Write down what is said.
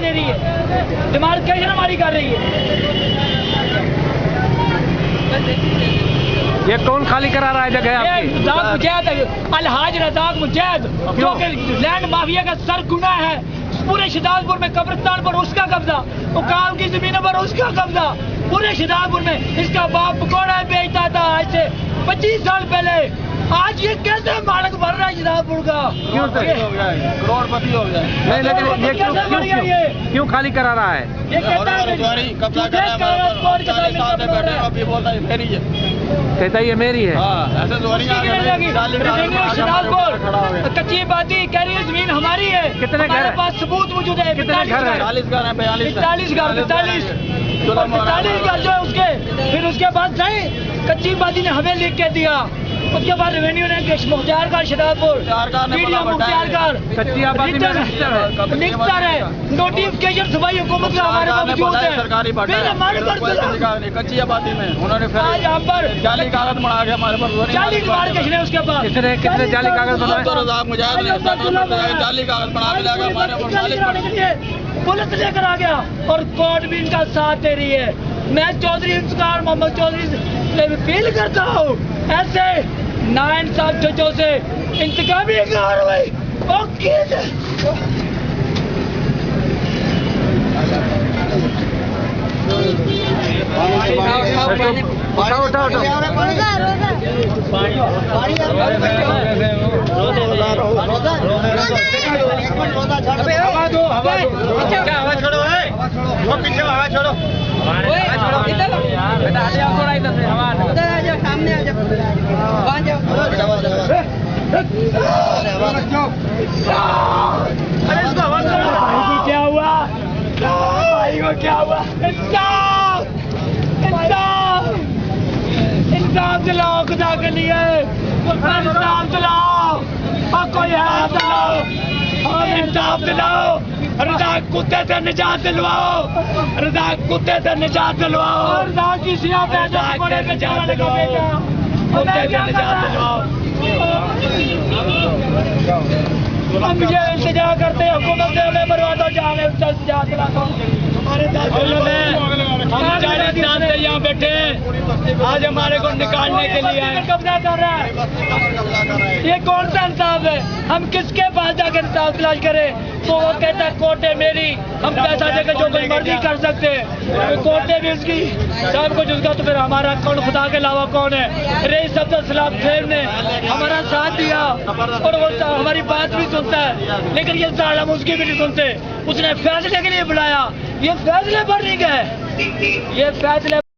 दे रही है, डिमार्केशन हमारी कर रही है। ये कौन खाली करा रहा है जगह आपकी? रज़ाक मुजाहिद, अलहाज रज़ाक मुजाहिद, जो कि लैंड माफिया का सरगुना है। पूरे शिदालपुर में कब्रिस्तान पर उसका कब्जा, उकाम की जमीनों पर उसका कब्जा, पूरे शिदालपुर में इसका बाप पकौड़ा बेचता था आज से 25 साल पहले। आज ये कैसे मालक भर रहा है शिदालपुर का? क्यों करोड़पति हो गया। नहीं, लेकिन ये क्यों खाली करा रहा है? ये कहता है कब्जा कर रहा है, 40 साल से बैठे हैं, अभी बोलता है मेरी है। कहता ये मेरी है। ऐसे शिदालपुर कच्ची बाती कह रही है जमीन हमारी है। कितने घर हमारे है? पास सबूत मौजूद है। कितने घर है? 40 घर है, 45 घर, 45 घर जो है उसके। फिर उसके बाद नहीं, कच्ची बाती ने हमें लिख के दिया, उसके बाद रेवेन्यू ने मुख्तियार का शिदालपुर कच्ची आबादी में लिखता है, नोटिफिकेशन सुबह हुकूमत का हमारे पास मौजूद है। सरकारी कच्ची आबादी में उन्होंने आज यहाँ पर जाली कागज बना के हमारे पास जाली डिमार्केशन है उसके पास। कितने जाली कागज बनाए? रज़ाक मुजाहिद ने जाली कागज बना के लाकर हमारे ऊपर पुलिस लेकर आ गया और कोर्ट भी इनका साथ दे रही है। मैं चौधरी इंतजार मोहम्मद चौधरी से अपील करता हूँ, ऐसे नाइंसाफ जजों से इंतकामी कार्रवाई क्या हुआ भाई को? क्या हुआ? इंसाफ दिलाओ खुदा के लिए, इंसाफ दिलाओ और कोई हाथ दिलाओ और इंसाफ दिलाओ। रज़ाक कुत्ते से निजात दिलवाओ, रज़ाक कुत्ते से निजात दिलवाओ, रज़ाक की सिया पे निजात दिलवाओ, कुत्ते से निजात दिलवाओ। हम ये इंतजार करते हैं हुकूमत से, हमें बर्बाद जाने हमारे हम 40 साल से यहाँ बैठे हैं, आज हमारे को निकालने के लिए कब्जा कर रहा है। ये कौन सा इंसाफ है? हम किसके पास जाकर इंसाफ तलाश करें? तो वो कहता है कोर्ट है मेरी, हम पैसा देकर जो कोई मर्जी कर सकते हैं, कोर्ट भी उसकी सब कुछ उसका। तो फिर हमारा कौन? खुदा के अलावा कौन है? रईस अब्दुल सलाम खेम ने हमारा साथ दिया और वो हमारी बात भी सुनता है, लेकिन ये जालिम उसकी भी नहीं सुनते। उसने फैसले के लिए बुलाया, ये फैसले पर नहीं गए, ये फैसले